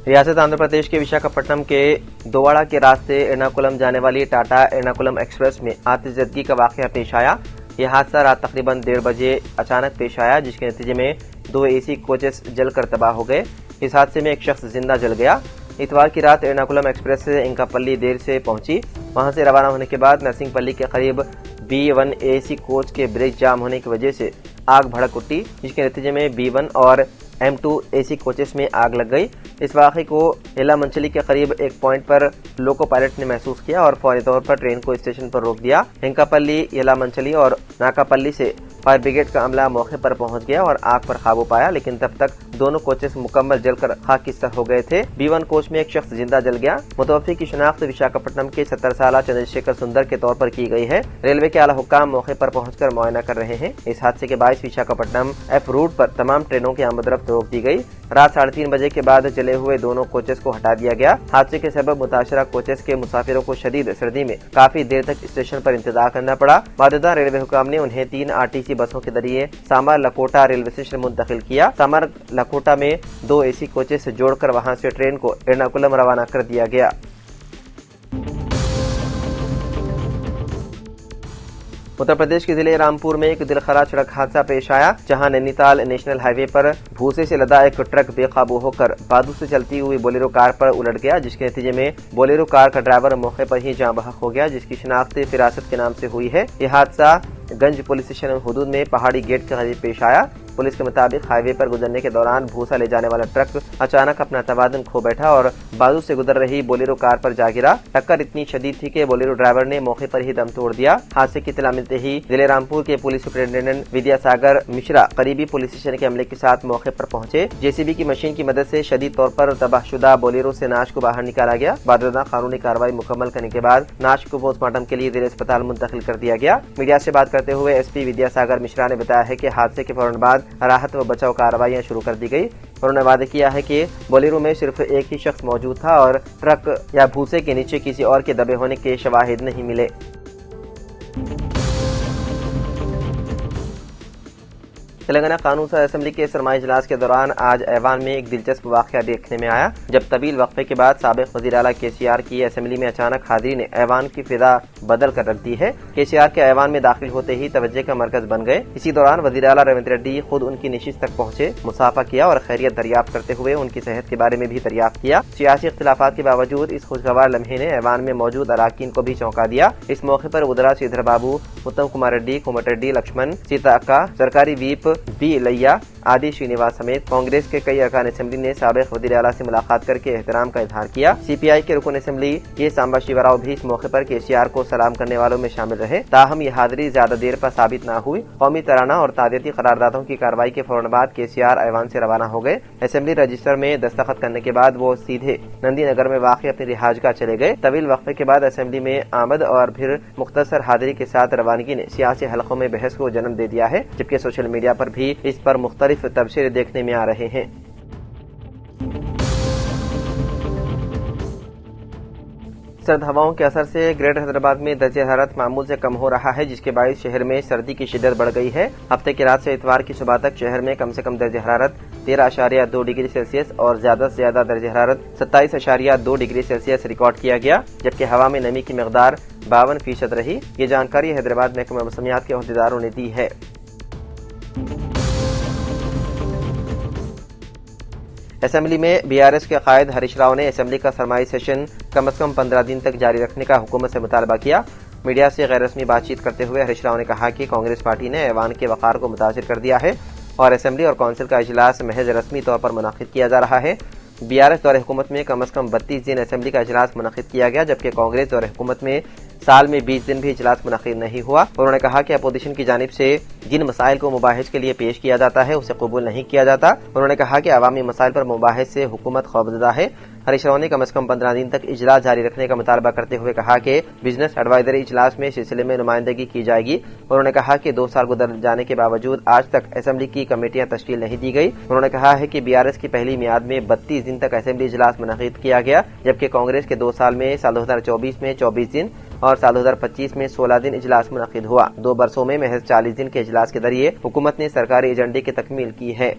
रियासत आंध्र प्रदेश के विशाखापट्टनम के दोवाड़ा के रास्ते एर्नाकुलम जाने वाली टाटा एर्नाकुलम एक्सप्रेस में आतिशबाजी का वाकया पेश आया। यह हादसा रात तकरीबन 1:30 बजे अचानक पेश आया, जिसके नतीजे में 2 एसी कोचेस जलकर तबाह हो गए। इस हादसे में एक शख्स जिंदा जल गया। इतवार की रात एर्नाकुलम एक्सप्रेस से इंकापल्ली देर से पहुंची। वहां से रवाना होने के बाद नरसिंहपल्ली के करीब B1 एसी कोच के ब्रेक जाम होने की वजह से आग भड़क उठी, जिसके नतीजे में B1 और M2 एसी कोचेस में आग लग गई। इस वाक़े को येलामंचली के करीब एक पॉइंट पर लोको पायलट ने महसूस किया और फौरी तौर पर ट्रेन को स्टेशन पर रोक दिया। इंकापल्ली, येलामंचली और नाकापल्ली से फायर ब्रिगेड का अमला मौके पर पहुंच गया और आग पर काबू पाया, लेकिन तब तक दोनों कोचेस मुकम्मल जलकर खाकिस्तान हो गए थे। B1 कोच में एक शख्स जिंदा जल गया। मुतवफ़ी की शिनाख्त विशाखापट्टनम के 70 साल चंद्रशेखर सुंदर के तौर पर की गई है। रेलवे के आला हुक्काम मौके पर पहुंचकर मुआयना कर रहे हैं। इस हादसे के बायस विशाखापट्टनम F रूट पर तमाम ट्रेनों की आमदरफ्त रोक दी गई। रात 3:30 बजे के बाद जले हुए दोनों कोचेस को हटा दिया गया। हादसे के सबब मुताशरा कोचेस के मुसाफिरों को शदीद सर्दी में काफी देर तक स्टेशन पर इंतजार करना पड़ा। मौजूदा रेलवे हुक्काम ने उन्हें 3 RTC बसों के जरिए सामर लकोटा रेलवे स्टेशन मुंतकिल किया। सामर लकोटा में 2 एसी कोचेस जोड़कर वहां से ट्रेन को एर्नाकुलम रवाना कर दिया गया। उत्तर प्रदेश के जिले रामपुर में एक दिलखरा सड़क हादसा पेश आया, जहां नैनीताल नेशनल हाईवे पर भूसे से लदा एक ट्रक बेकाबू होकर बादू से चलती हुई बोलेरो कार पर उलट गया, जिसके नतीजे में बोलेरो कार का ड्राइवर मौके पर ही जाँ बहक हो गया, जिसकी शिनाख्त फिरासत के नाम से हुई है। यह हादसा गंज पुलिस स्टेशन हदूद में पहाड़ी गेट के करीब पेश आया। पुलिस के मुताबिक हाईवे पर गुजरने के दौरान भूसा ले जाने वाला ट्रक अचानक अपना तवाज़ुन खो बैठा और बाजू से गुजर रही बोलेरो कार पर जा गिरा। टक्कर इतनी शदीद थी कि बोलेरो ड्राइवर ने मौके पर ही दम तोड़ दिया। हादसे की इत्तला मिलते ही जिले रामपुर के पुलिस सुपरिटेंडेंट विद्यासागर मिश्रा करीबी पुलिस स्टेशन के अमले के साथ मौके पर पहुंचे। JCB की मशीन की मदद से शदीद तौर पर तबाहशुदा बोलेरो से नाश को बाहर निकाला गया। बादशाह कानूनी कार्रवाई मुकम्मल करने के बाद नाश को पोस्टमार्टम के लिए जिले अस्पताल मुंतकिल कर दिया गया। मीडिया से बात करते हुए SP विद्यासागर मिश्रा ने बताया है कि हादसे के फौरन बाद राहत व बचाव कार्रवाइयां शुरू कर दी गई। उन्होंने वादा किया है कि बोलेरो में सिर्फ एक ही शख्स मौजूद था और ट्रक या भूसे के नीचे किसी और के दबे होने के शवाहिद नहीं मिले। तेलंगाना कानून साज असेंबली के सरमाई इजलास के दौरान आज ऐवान में एक दिलचस्प वाकया देखने में आया, जब तवील वक्फे के बाद साबिक वज़ीर आला KCR की असेंबली में अचानक हाजिरी ने ऐवान की फिजा बदल कर रख दी है। KCR के ऐवान में दाखिल होते ही तवज्जो का मरकज बन गए। इसी दौरान वज़ीर आला रेवंत रेड्डी खुद उनकी नशिस्त तक पहुंचे, मुसाफा किया और खैरियत दरियाफ्त करते हुए उनकी सेहत के बारे में भी दरियाफ्त किया। सियासी इख्तिलाफात के बावजूद इस खुशगवार लम्हे ने ऐवान में मौजूद अराकीन को भी चौंका दिया। इस मौके पर वज़रा श्रीधर बाबू, उत्तम कुमार रेड्डी, कोमट रेड्डी, लक्ष्मण, सीता अक्का, सरकारी व्हीप B लैया आदि श्रीनिवास समेत कांग्रेस के कई अरकान असेंबली ने साबिक वज़ीर आला से मुलाकात करके एहतराम का इजहार किया। CPI के रुकन असेंबली के सांबा शिवराव भी इस मौके पर KCR को सलाम करने वालों में शामिल रहे। ताहम यह हाजिरी ज्यादा देर पर साबित न हुई। कौमी तराना और तादियती करारदादों की कार्रवाई के फौरन बाद KCR ऐवान से रवाना हो गए। असेंबली रजिस्टर में दस्तखत करने के बाद वो सीधे नंदी नगर में वाक़ अपनी रिहाजगाह चले गए। तवील वक्फे के बाद असेंबली में आमद और फिर मुख्तसर हाजिरी के साथ रवानगी ने सियासी हलकों में बहस को जन्म दे दिया है, जबकि सोशल मीडिया पर भी इस पर मुख्तलिफ तबसरे देखने में आ रहे हैं। सर्द हवाओं के असर से ग्रेटर हैदराबाद में दर्जे हरारत मामूल से कम हो रहा है, जिसके बायस शहर में सर्दी की शिद्दत बढ़ गई है। हफ्ते की रात से इतवार की सुबह तक शहर में कम से कम दर्जे हरारत 13.2 डिग्री सेल्सियस और ज्यादा से ज्यादा दर्जे हरारत 27.2 डिग्री सेल्सियस रिकॉर्ड किया गया, जबकि हवा में नमी की मकदार 52% रही। ये जानकारी हैदराबाद महकमा मौसमियात के अहदेदारों ने दी है। असेंबली में BRS के कायद हरीश राव ने असेंबली का सरमाई सेशन कम से कम 15 दिन तक जारी रखने का हुकूमत से मुतालबा किया। मीडिया से गैर रस्मी बातचीत करते हुए हरीश राव ने कहा कि कांग्रेस पार्टी ने ऐवान के वक़ार को मुतासिर कर दिया है और असेंबली और कौंसिल का इजलास महज रस्मी तौर पर मुनाकिद किया जा रहा है। BRS दौरे हुकूमत में कम से कम 32 दिन असेंबली का इजलास मुनाकिद किया गया, जबकि कांग्रेस दौरे हुकूमत में साल में 20 दिन भी इजलास मुनाकिद नहीं हुआ। उन्होंने कहा कि अपोजिशन की जानिब से जिन मसाइल को मुबाहिस के लिए पेश किया जाता है उसे कबूल नहीं किया जाता। उन्होंने कहा कि अवामी मसाइल पर मुबाहिस से हुकूमत खौफजदा है। हरीश राव ने कम से कम 15 दिन तक इजलास जारी रखने का मुतालबा करते हुए कहा कि बिजनेस एडवाइजरी इजलास में सिलसिले में नुमाइंदगी की जाएगी। उन्होंने कहा कि 2 साल गुजर जाने के बावजूद आज तक असेंबली की कमेटियां तश्कील नहीं दी गई। उन्होंने कहा है कि BRS की पहली मियाद में 32 दिन तक असेंबली इजलास मुनक़िद किया गया, जबकि कांग्रेस के 2 साल में साल 2024 में 24 दिन और साल 2025 में 16 दिन इजलास मुनक़िद हुआ। 2 बरसों में महज 40 दिन के इजलास के जरिए हुकूमत ने सरकारी एजेंडे की तकमील की है।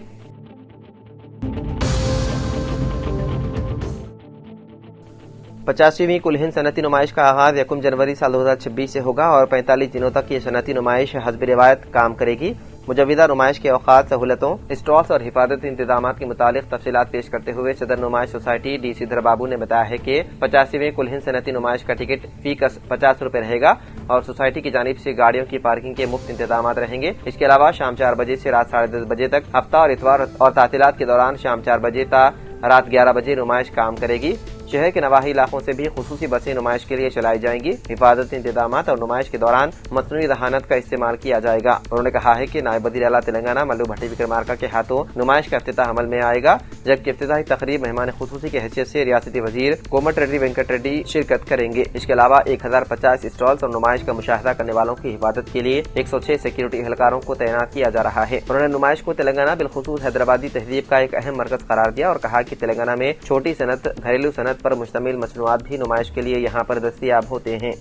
50वीं कुल हिंद सनती नुमाइश का आगाज 1 जनवरी साल 2026 से होगा और 45 दिनों तक ये सनती नुमाइश हस्ब रिवायत काम करेगी। मुजव्विदा नुमाइश के औकात, सहूलतों, स्टॉल्स और हिफाजती इंतजाम के मुतालिक तफसीलात पेश करते हुए सदर नुमाइश सोसाइटी डी श्रीधर बाबू ने बताया है कि 85वीं कुल हिंद सनती नुमाइश का टिकट फी का 50 रुपए रहेगा और सोसाइटी की जानिब से गाड़ियों की पार्किंग के मुफ्त इंतजाम रहेंगे। इसके अलावा शाम 4 बजे से रात 10:30 बजे तक, हफ्ता और इतवार और तातीलात के दौरान शाम 4 बजे तक रात 11 बजे नुमाइश काम करेगी। शहर के नवाही इलाकों से भी खुसूसी बसें नुमाइश के लिए चलाई जाएंगी। हिफाजती इंतजाम और नुमाइश के दौरान मसनूई रहानत का इस्तेमाल किया जाएगा। उन्होंने कहा है कि नायब वज़ीर आला तेलंगाना मल्लू भट्टी विक्रमार्का के हाथों नुमाइश का इफ्तिताह अमल में आएगा, जबकि इफ्तिताही तकरीब मेहमान खुसूसी की हैसियत से रियासती वजीर कोमटिरेड्डी वेंकट रेड्डी शिरकत करेंगे। इसके अलावा 1050 स्टॉल्स और नुमाइश का मुशाहिदा करने वालों की हिफाजत के लिए 106 सिक्योरिटी एहलकारों को तैनात किया जा रहा है। उन्होंने नुमाइश को तेलंगाना बिलखुसूस हैदराबादी तहजीब का एक अहम मरकज करार दिया और कहा कि तेलंगाना में छोटी सनत, घरेलू सनत पर मुश्तमिल मसनूआत भी नुमाइश के लिए यहाँ पर दस्तयाब होते हैं।